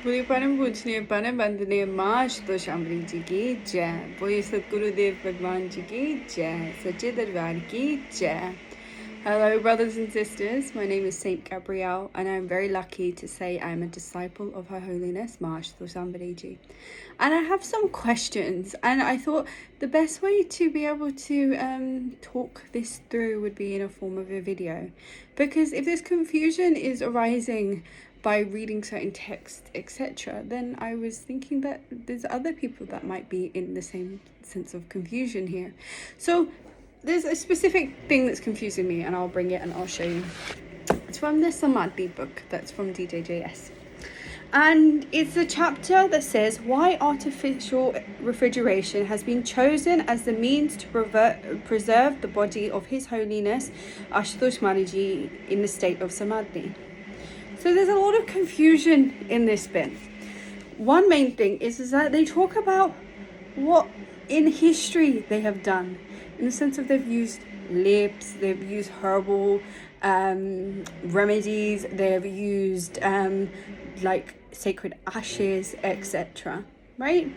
बोलिए परम पूजनीय परम वंदनीय माँ आशुतोषामरी जी की जय। बोलिए सतगुरुदेव भगवान जी की जय। सच्चे दरबार की जय. Hello, brothers and sisters. My name is Saint Gabrielle, and I'm very lucky to say I'm a disciple of Her Holiness Ma Ashutoshamvari ji. And I have some questions, and I thought the best way to be able to talk this through would be in a form of a video, because if this confusion is arising by reading certain texts, etc., then I was thinking that there's other people that might be in the same sense of confusion here. So there's a specific thing that's confusing me, and I'll bring it and I'll show you. It's from the Samadhi book that's from DJJS. And it's a chapter that says why artificial refrigeration has been chosen as the means to preserve the body of His Holiness Ashutoshamvari ji in the state of Samadhi. So there's a lot of confusion in this bit. One main thing is that they talk about what in history they have done, in the sense of they've used lips, they've used herbal remedies, they've used like sacred ashes, etc. Right?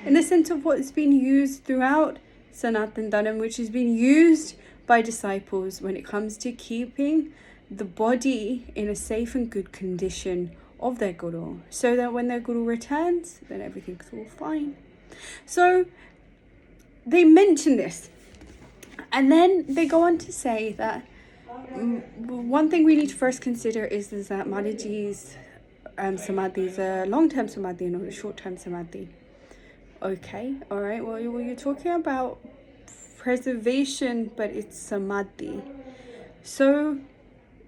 In the sense of what's been used throughout Sanatan Dharma, which has been used by disciples when it comes to keeping the body in a safe and good condition of their guru, so that when their guru returns, then everything's all fine. So they mention this, and then they go on to say that one thing we need to first consider is that Mataji's samadhi is a long-term samadhi and not a short-term samadhi. Okay, all right, well, you're talking about preservation, but it's samadhi. So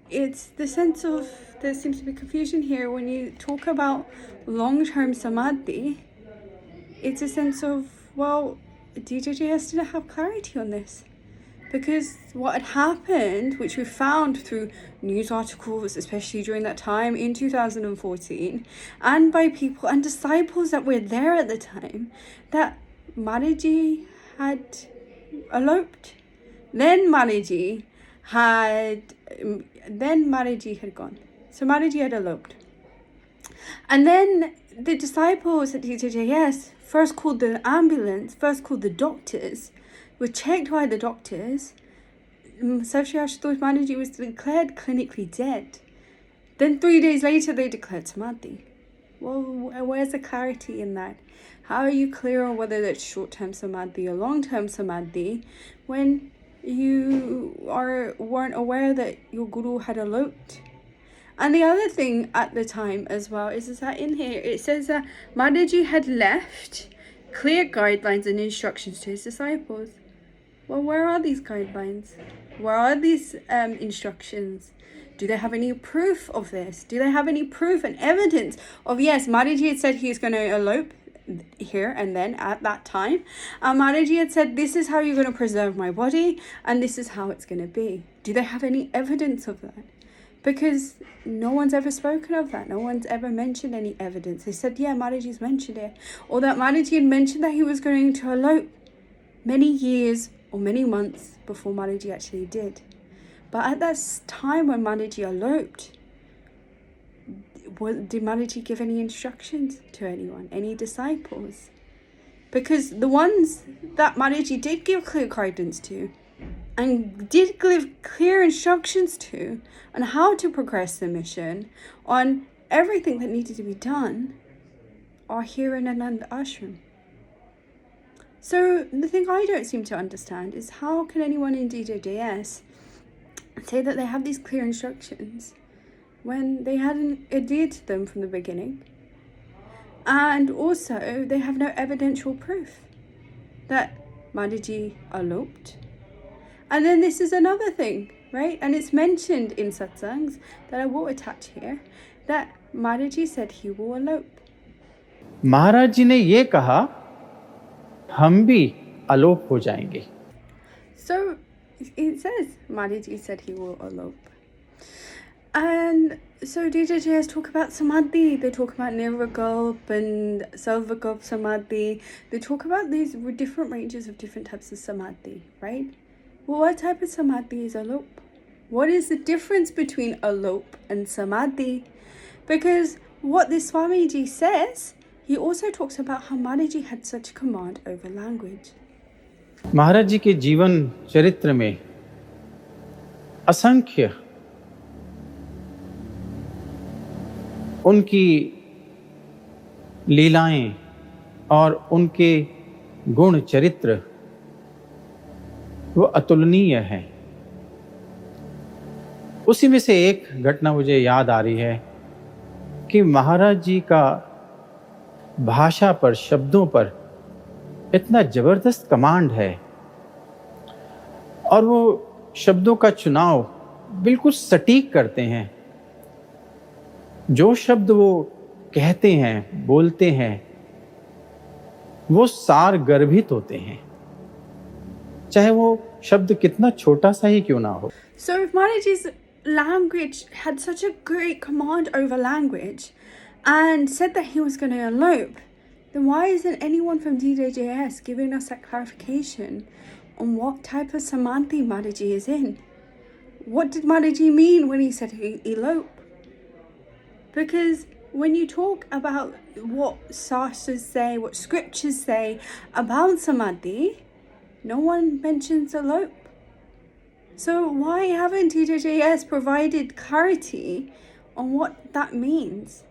it's the sense of, there seems to be confusion here when you talk about long-term samadhi. It's a sense of, well, DJJS didn't have clarity on this, because what had happened, which we found through news articles, especially during that time in 2014, and by people and disciples that were there at the time, that Mataji had eloped. Then Mataji had gone. So Mataji had eloped. And then the disciples at DJJS first called the ambulance, first called the doctors, were checked by the doctors. Sri Ashutosh Mataji was declared clinically dead. Then 3 days later they declared samadhi. Well, where's the clarity in that? How are you clear on whether that's short-term samadhi or long-term samadhi when you weren't aware that your guru had eloped? And the other thing at the time as well is that in here it says that Mataji had left clear guidelines and instructions to his disciples. Well, where are these guidelines? Where are these instructions? Do they have any proof of this? Do they have any proof and evidence of, yes, Mataji had said he's going to elope here and then at that time. Mataji had said, this is how you're going to preserve my body and this is how it's going to be. Do they have any evidence of that? Because no one's ever spoken of that. No one's ever mentioned any evidence. They said, yeah, Mataji's mentioned it. Or that Mataji had mentioned that he was going to elope many years or many months before Mataji actually did. But at that time when Mataji eloped, did Mataji give any instructions to anyone, any disciples? Because the ones that Mataji did give clear guidance to and did give clear instructions to on how to progress the mission, on everything that needed to be done, are here in Ananda Ashram. So the thing I don't seem to understand is how can anyone in DJJS say that they have these clear instructions when they hadn't adhered to them from the beginning, and also they have no evidential proof that Mataji eloped. And then this is another thing, right? And it's mentioned in satsangs that I will attach here, that Mataji said he will elope. महाराज जी ने ये कहा हम भी अलोप हो जाएंगे. So it says Mataji said he will elope. And so DJJs talk about samadhi, they talk about nirvikalp and sarvakalp samadhi, they talk about these different ranges of different types of samadhi, right? Well, what type of samadhi is elope? What is the difference between elope and samadhi? Because what this Swamiji says, he also talks about how Mataji had such command over language. महाराज जी के जीवन चरित्र में असंख्य उनकी लीलाएं और उनके गुण चरित्र वो अतुलनीय हैं। उसी में से एक घटना मुझे याद आ रही है कि महाराज जी का भाषा पर, शब्दों पर इतना जबरदस्त कमांड है और वो शब्दों का चुनाव बिल्कुल सटीक करते हैं। जो शब्द वो कहते हैं, बोलते हैं, वो सार गर्भित होते हैं, चाहे वो शब्द कितना छोटा सा ही क्यों ना हो। So if Mataji's language had such a great command over language and said that he was going to elope, then why isn't anyone from DJJS giving us that clarification on what type of samadhi Mataji is in? What did Mataji mean when he said elope? Because when you talk about what sastras say, what scriptures say about samadhi, no one mentions elope. So why haven't DJJS provided clarity on what that means?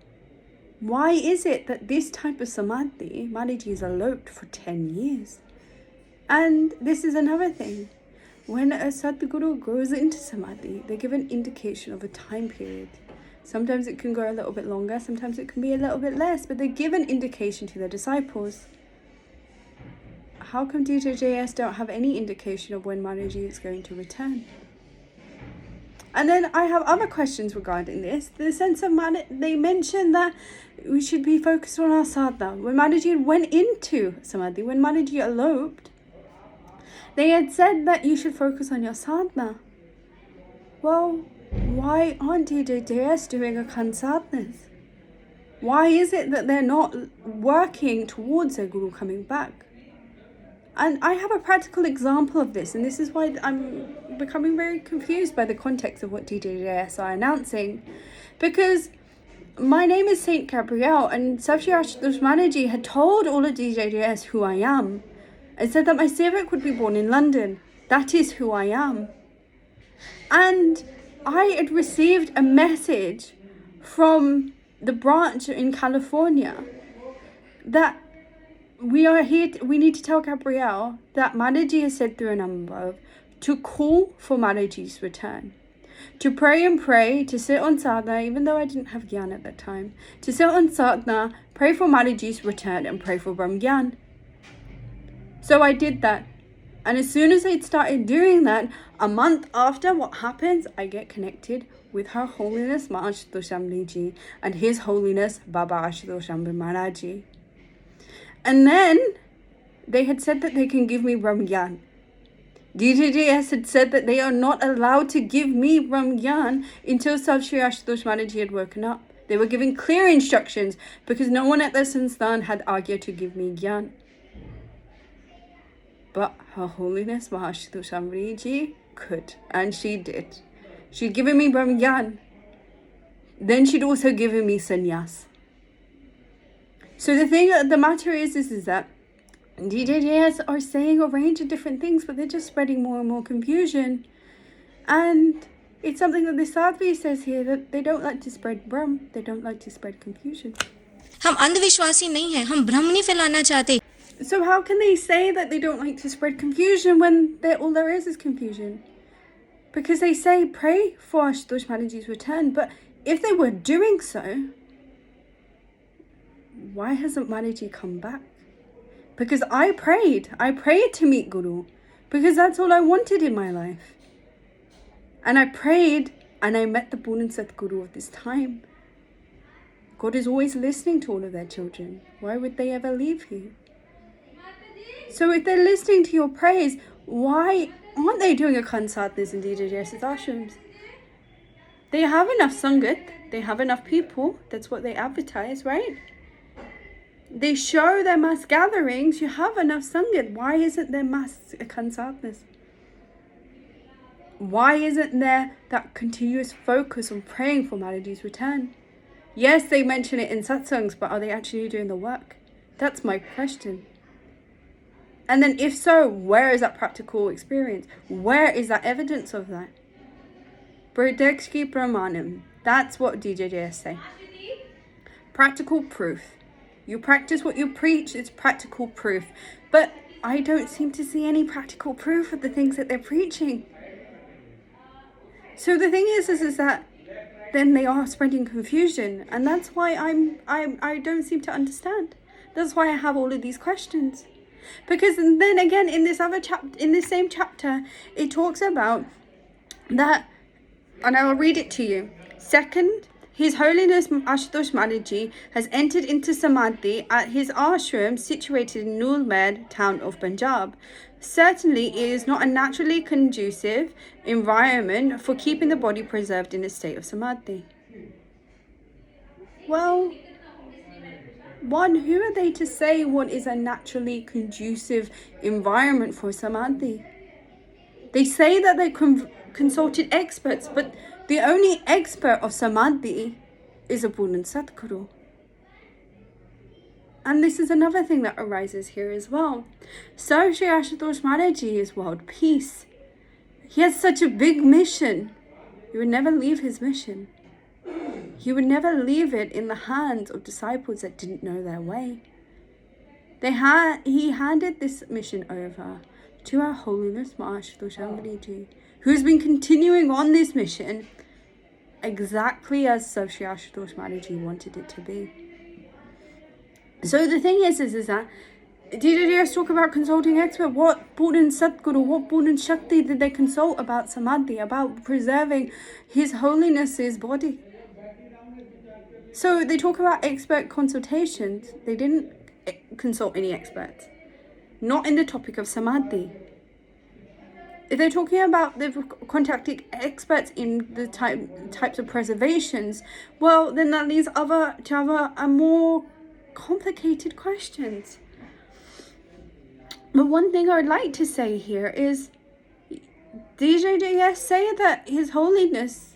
Why is it that this type of samadhi, Mataji is eloped for 10 years? And this is another thing. When a Sadguru goes into samadhi, they give an indication of a time period. Sometimes it can go a little bit longer, sometimes it can be a little bit less, but they give an indication to their disciples. How come DJJS don't have any indication of when Mataji is going to return? And then I have other questions regarding this. The sense of they mentioned that we should be focused on our sadhana. When Mataji went into samadhi, when Mataji eloped, they had said that you should focus on your sadhana. Well, why aren't DJJS doing a sadhanas? Why is it that they're not working towards their guru coming back? And I have a practical example of this, and this is why I'm becoming very confused by the context of what DJJS are announcing. Because my name is Saint Gabrielle, and Savshri Ashutoshamvari had told all of DJJS who I am, and said that my Sevak would be born in London. That is who I am. And I had received a message from the branch in California that we are here, we need to tell Gabrielle that Mataji has said through a number to call for Mataji's return. To pray and pray, to sit on sadhana, even though I didn't have Gyan at that time. To sit on sadhana, pray for Mataji's return and pray for Brahm Gyan. So I did that. And as soon as I'd started doing that, a month after, what happens? I get connected with Her Holiness Ma Ashutoshamvari Ji and His Holiness Baba Ashutoshamvari Maharaj Ji. And then they had said that they can give me Brahm Gyan. DJJS had said that they are not allowed to give me Brahm Gyan until Savshri Ashutoshamvari Ji had woken up. They were giving clear instructions because no one at the Sansthan had Agya to give me Gyan. But Her Holiness Ma Ashutoshamvari Ji could, and she did. She'd given me Brahm Gyan. Then she'd also given me sannyas. So the matter is that DJJS are saying a range of different things, but they're just spreading more and more confusion. And it's something that the Sadhvi says here, that they don't like to spread Brahm, they don't like to spread confusion. हम अंधविश्वासी नहीं हैं, हम भ्रम नहीं फैलाना चाहते. So how can they say that they don't like to spread confusion when all there is confusion? Because they say pray for Ashutoshamvari Ji's return, but if they were doing so, why hasn't Mataji come back? Because I prayed to meet Guru, because that's all I wanted in my life. And I prayed and I met the Born and Sadguru of this time. God is always listening to all of their children. Why would they ever leave you? So if they're listening to your prayers, why aren't they doing a sadhanas in DJJS's ashrams? They have enough sangat, they have enough people, that's what they advertise, right? They show their mass gatherings, you have enough sangat. Why isn't there mass sadhanas? Why isn't there that continuous focus on praying for Mataji's return? Yes, they mention it in satsangs, but are they actually doing the work? That's my question. And then if so, where is that practical experience? Where is that evidence of that? Pradekshki pramanam. That's what DJJS say. Practical proof. You practice what you preach, it's practical proof. But I don't seem to see any practical proof of the things that they're preaching. So the thing is that then they are spreading confusion, and that's why I don't seem to understand. That's why I have all of these questions. Because then again, in this same chapter, it talks about that, and I will read it to you. Second, His Holiness Ashutoshamvari has entered into Samadhi at his ashram situated in Nulmed, town of Punjab. Certainly, it is not a naturally conducive environment for keeping the body preserved in a state of Samadhi. Well, who are they to say what is a naturally conducive environment for Samadhi? They say that they consulted experts, but the only expert of Samadhi is a Buddha Sadguru. And this is another thing that arises here as well. So Sri Ashutoshamvari is world peace. He has such a big mission. He would never leave his mission. He would never leave it in the hands of disciples that didn't know their way. He handed this mission over to Our Holiness Ashutoshamvari, who's been continuing on this mission exactly as Sri Ashutoshamvari wanted it to be. So the thing is that DJs talk about consulting expert. What Buddha Sadguru, what Buddha Shakti did they consult about Samadhi, about preserving His Holiness's body? So they talk about expert consultations. They didn't consult any experts. Not in the topic of Samadhi. If they're talking about they've contacted experts in the types of preservations, well, then that leads to other more complicated questions. But one thing I would like to say here is DJJS say that His Holiness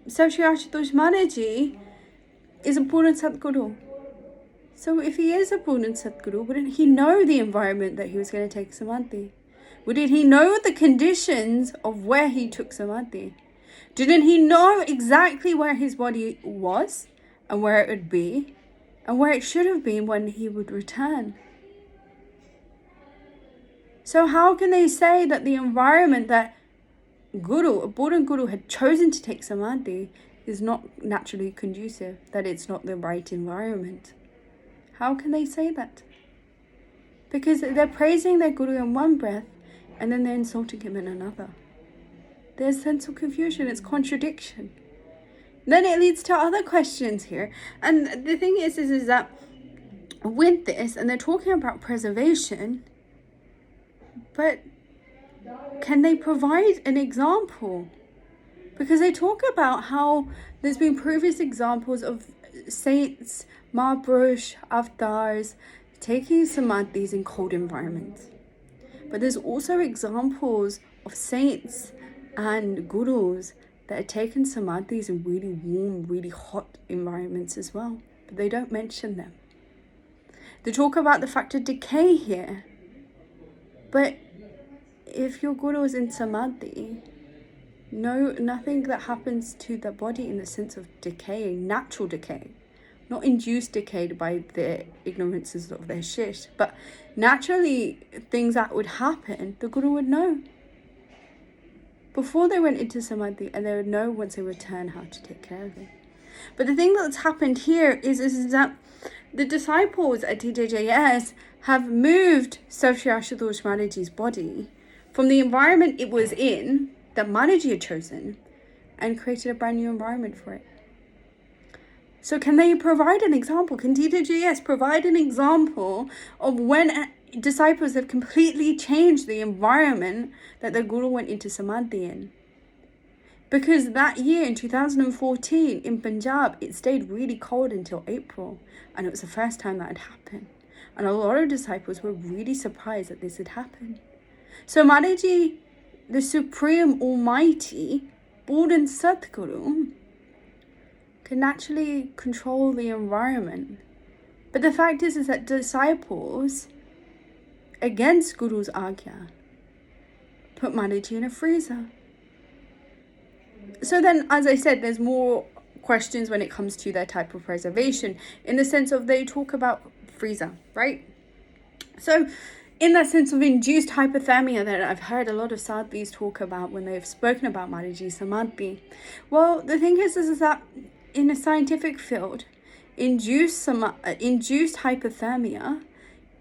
Sri Ashutoshamvari is a Buddha Sadguru. So if he is a Buddha Sadguru, wouldn't he know the environment that he was going to take Samadhi? Did he know the conditions of where he took Samadhi? Didn't he know exactly where his body was and where it would be and where it should have been when he would return? So how can they say that the environment that a Buddha Guru had chosen to take Samadhi is not naturally conducive, that it's not the right environment? How can they say that? Because they're praising their Guru in one breath and then they're insulting him in another. There's sense of confusion, it's contradiction. Then it leads to other questions here. And the thing is that with this, and they're talking about preservation, but can they provide an example? Because they talk about how there's been previous examples of saints, Mahapurush, avatars, taking samadhis in cold environments. But there's also examples of saints and gurus that have taken samadhis in really warm, really hot environments as well. But they don't mention them. They talk about the fact of decay here. But if your guru is in samadhi, nothing that happens to the body in the sense of decay, natural decay, not induced decay by the ignorances of their shish, but naturally things that would happen, the guru would know before they went into samadhi, and they would know once they return how to take care of it. But the thing that's happened here is that the disciples at DJJS have moved Sri Ashutoshamari's body from the environment it was in, that Maharaji had chosen, and created a brand new environment for it. So can they provide an example? Can DJJS provide an example of when disciples have completely changed the environment that the Guru went into Samadhi in? Because that year in 2014 in Punjab, it stayed really cold until April. And it was the first time that had happened. And a lot of disciples were really surprised that this had happened. So Maharaji, the Supreme Almighty, Buddha Sadguru, can naturally control the environment. But the fact is that disciples, against Guru's Agya, put Mataji in a freezer. So then, as I said, there's more questions when it comes to their type of preservation, in the sense of they talk about freezer, right? So in that sense of induced hypothermia that I've heard a lot of sadhvis talk about when they've spoken about Mataji Samadhi, well, the thing is that in a scientific field, induced hypothermia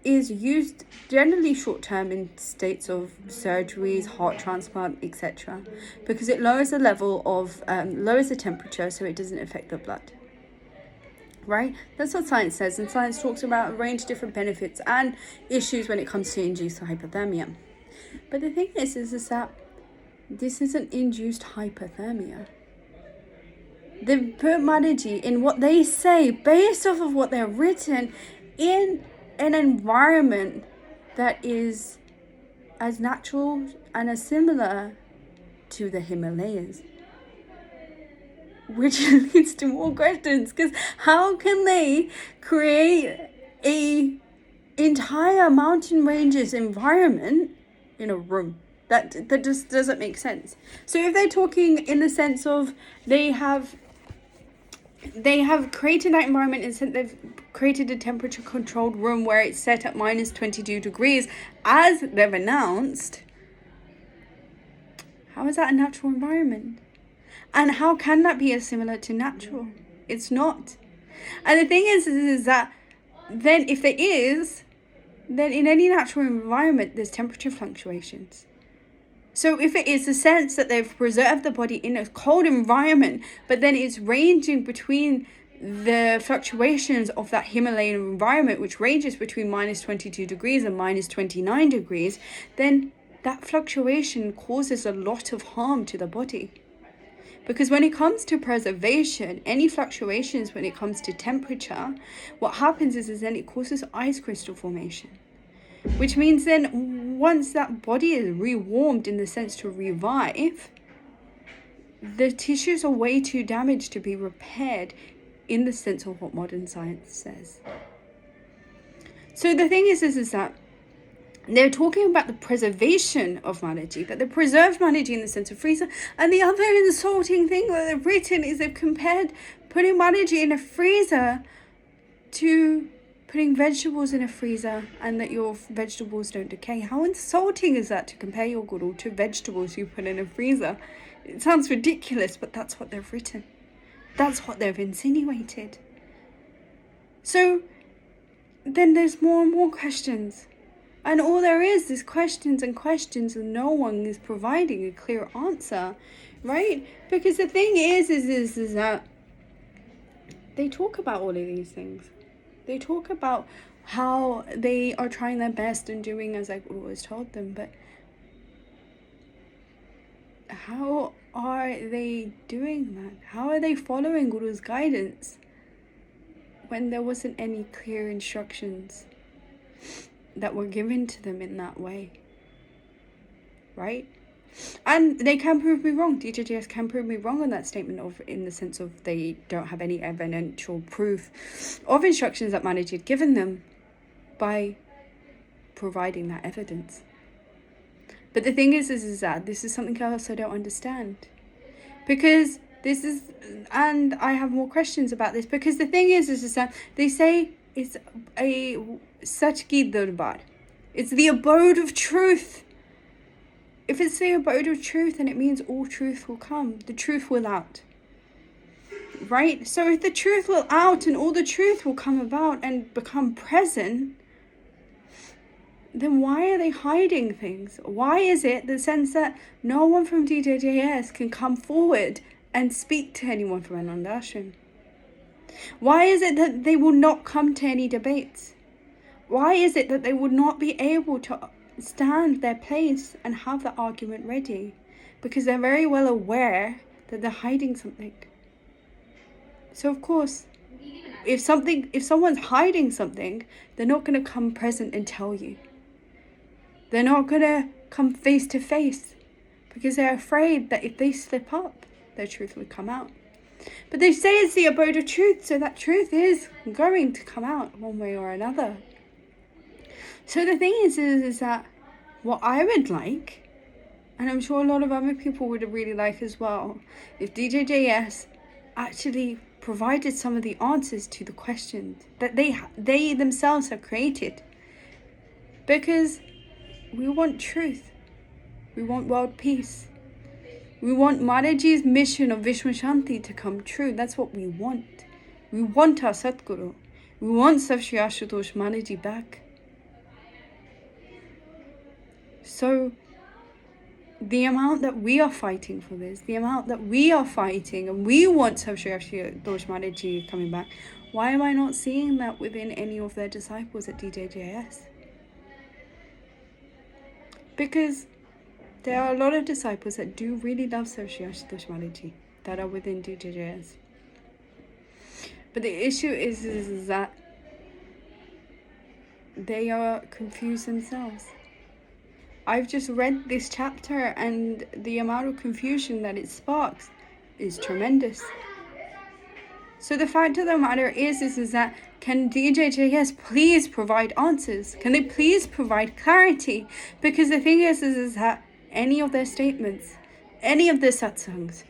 is used generally short term in states of surgeries, heart transplant, etc., because it lowers the level of lowers the temperature, so it doesn't affect the blood. Right? That's what science says, and science talks about a range of different benefits and issues when it comes to induced hypothermia. But the thing is that this isn't induced hypothermia. They put Mataji in what they say, based off of what they're written, in an environment that is as natural and as similar to the Himalayas. Which leads to more questions, because how can they create a entire mountain ranges environment in a room? That just doesn't make sense. So if they're talking in the sense of they have created that environment, and they've created a temperature controlled room where it's set at minus 22 degrees as they've announced, how is that a natural environment? And how can that be as similar to natural? It's not. And the thing is that then if there is, then in any natural environment, there's temperature fluctuations. So if it is the sense that they've preserved the body in a cold environment, but then it's ranging between the fluctuations of that Himalayan environment, which ranges between minus 22 degrees and minus 29 degrees, then that fluctuation causes a lot of harm to the body. Because when it comes to preservation, any fluctuations when it comes to temperature, what happens is then it causes ice crystal formation. Which means then once that body is rewarmed in the sense to revive, the tissues are way too damaged to be repaired in the sense of what modern science says. So the thing is that they're talking about the preservation of Mataji, that they preserved Mataji in the sense of freezer. And the other insulting thing that they've written is they've compared putting Mataji in a freezer to putting vegetables in a freezer, and that your vegetables don't decay. How insulting is that, to compare your guru to vegetables you put in a freezer? It sounds ridiculous, but that's what they've written. That's what they've insinuated. So then there's more and more questions. And all there is questions and questions, and no one is providing a clear answer, right? Because the thing is that they talk about all of these things. They talk about how they are trying their best and doing as I always told them, but how are they doing that? How are they following Guru's guidance when there wasn't any clear instructions that were given to them in that way, right? And they can prove me wrong. DJJS can prove me wrong on that statement, of in the sense of they don't have any evidential proof of instructions that Mataji had given them by providing that evidence. But the thing is that this is something else I don't understand, because this is, and I have more questions about this, because the thing is that they say it's a Sachki Darbar. It's the abode of truth. If it's the abode of truth, then it means all truth will come. The truth will out. Right? So if the truth will out and all the truth will come about and become present, then why are they hiding things? Why is it the sense that no one from DJJS can come forward and speak to anyone from Ananda Ashram? Why is it that they will not come to any debates? Why is it that they would not be able to stand their place and have the argument ready? Because they're very well aware that they're hiding something. So of course, if someone's hiding something, they're not going to come present and tell you. They're not going to come face to face, because they're afraid that if they slip up, their truth would come out. But they say it's the abode of truth, so that truth is going to come out one way or another. So the thing is that what I would like, and I'm sure a lot of other people would really like as well, if DJJS actually provided some of the answers to the questions that they themselves have created. Because we want truth. We want world peace. We want Mataji's mission of Vishwa Shanti to come true. That's what we want. We want our Satguru. We want Shri Ashutoshamvari back. So, the amount that we are fighting for this, the amount that we are fighting, and we want Shri Ashutoshamvari coming back, why am I not seeing that within any of their disciples at DJJS? Because there are a lot of disciples that do really love Shri Ashutoshamvari that are within DJJS. But the issue is that they are confused themselves. I've just read this chapter and the amount of confusion that it sparks is tremendous. So the fact of the matter is that can DJJS please provide answers? Can they please provide clarity? Because the thing is that any of their statements, any of their satsangs,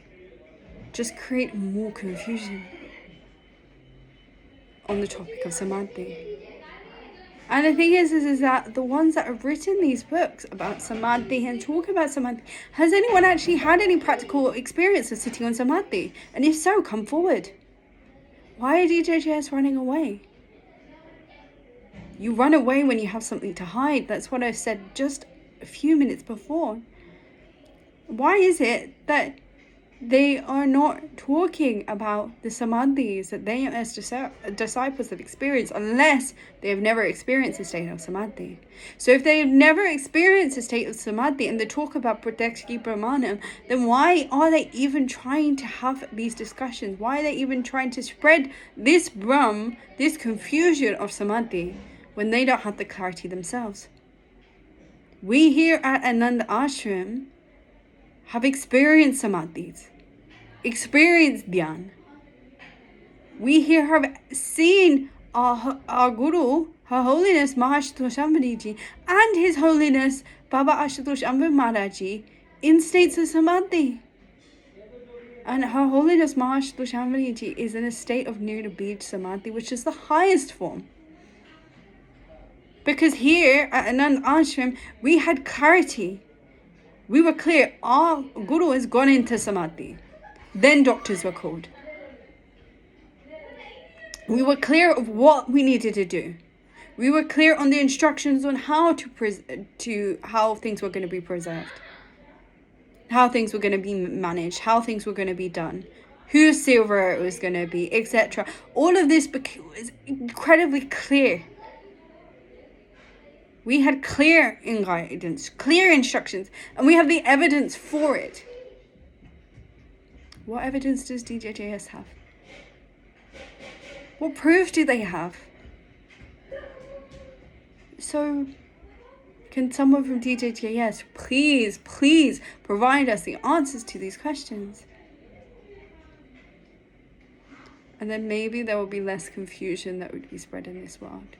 just create more confusion on the topic of Samadhi. And the thing is that the ones that have written these books about Samadhi and talk about Samadhi, has anyone actually had any practical experience of sitting on Samadhi? And if so, come forward. Why are DJJS running away? You run away when you have something to hide. That's what I said just a few minutes before. Why is it that they are not talking about the samadhis that they as disciples have experienced unless they have never experienced a state of samadhi? So if they have never experienced a state of samadhi and they talk about Pratyakshaki Pramanam, then why are they even trying to have these discussions? Why are they even trying to spread this Brahm, this confusion of samadhi, when they don't have the clarity themselves? We here at Ananda Ashram have experienced samadhis, experienced dhyan. We here have seen our Guru, Her Holiness Ashutoshamvari Ji, and His Holiness Baba Ashutoshamvari Maharaj Ji in states of samadhi. And Her Holiness Ashutoshamvari Ji is in a state of Nirbij Samadhi, which is the highest form. Because here at Anand Ashram, we had clarity. We were clear, our Guru has gone into Samadhi. Then doctors were called. We were clear of what we needed to do. We were clear on the instructions on how how things were going to be preserved, how things were going to be managed, how things were going to be done, whose silver it was going to be, etc. All of this was incredibly clear. We had clear guidance, clear instructions, and we have the evidence for it. What evidence does DJJS have? What proof do they have? So, can someone from DJJS please provide us the answers to these questions? And then maybe there will be less confusion that would be spread in this world.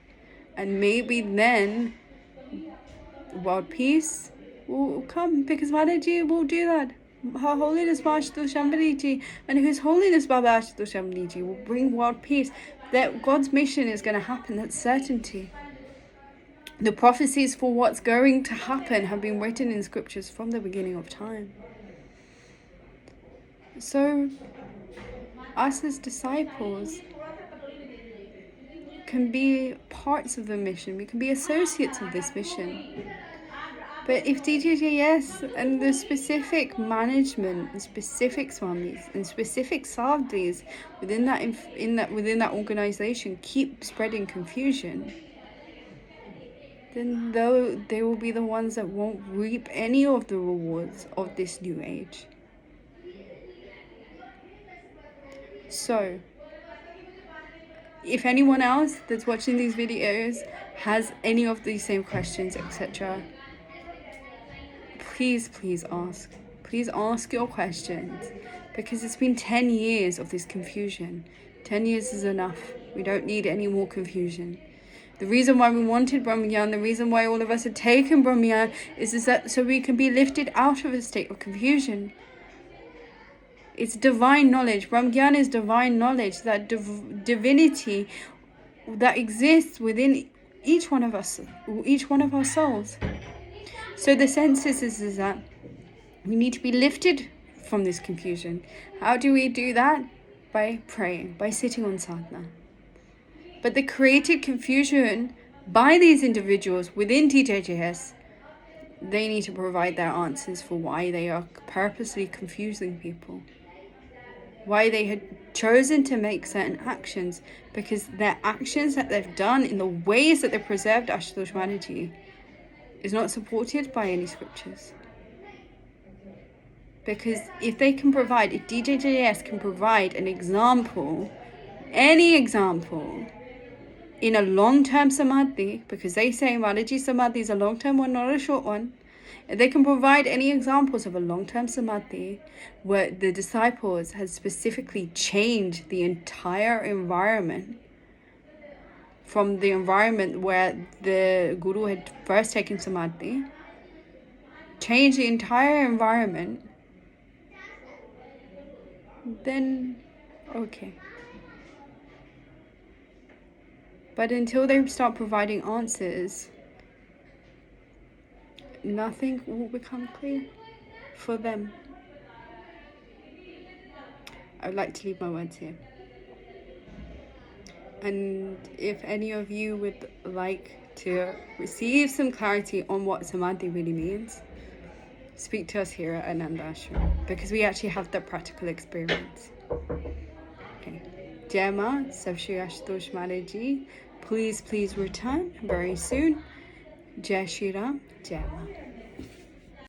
And maybe then world peace will come, because Mataji will do that. Her Holiness Baba Ashutoshamvari Ji and His Holiness Baba Ashutoshamvari Ji will bring world peace. That God's mission is going to happen, that's certainty. The prophecies for what's going to happen have been written in scriptures from the beginning of time. So, us as disciples can be parts of the mission. We can be associates of this mission. But if DJJS and the specific management and specific swamis and specific sadhis within that organization keep spreading confusion, then they will be the ones that won't reap any of the rewards of this new age. So, if anyone else that's watching these videos has any of these same questions, etc., please ask. Please ask your questions. because it's been 10 years of this confusion. 10 years is enough. We don't need any more confusion. The reason why we wanted Brahmagyan, the reason why all of us had taken Brahmagyan is that so we can be lifted out of a state of confusion. It's divine knowledge. Brahmagyan is divine knowledge, that divinity that exists within each one of us, each one of our souls. So the sense is that we need to be lifted from this confusion. How do we do that? By praying, by sitting on sadhana. But the created confusion by these individuals within TJJS, they need to provide their answers for why they are purposely confusing people. Why they had chosen to make certain actions, because their actions that they've done in the ways that they've preserved Ashutoshamvari is not supported by any scriptures. Because if DJJS can provide an example, any example, in a long-term samadhi, because they say Malaji samadhi is a long-term one, not a short one, if they can provide any examples of a long-term samadhi where the disciples had specifically changed the entire environment from the environment where the Guru had first taken samadhi, changed the entire environment, then okay. But until they start providing answers, nothing will become clear for them. I would like to leave my words here. And if any of you would like to receive some clarity on what samadhi really means, speak to us here at Ananda Ashram, because we actually have that practical experience. Okay. Jai Ma, Sab Shri Ashutoshamvari Ji, please return very soon. Jai Shri Ram, Jai Ma.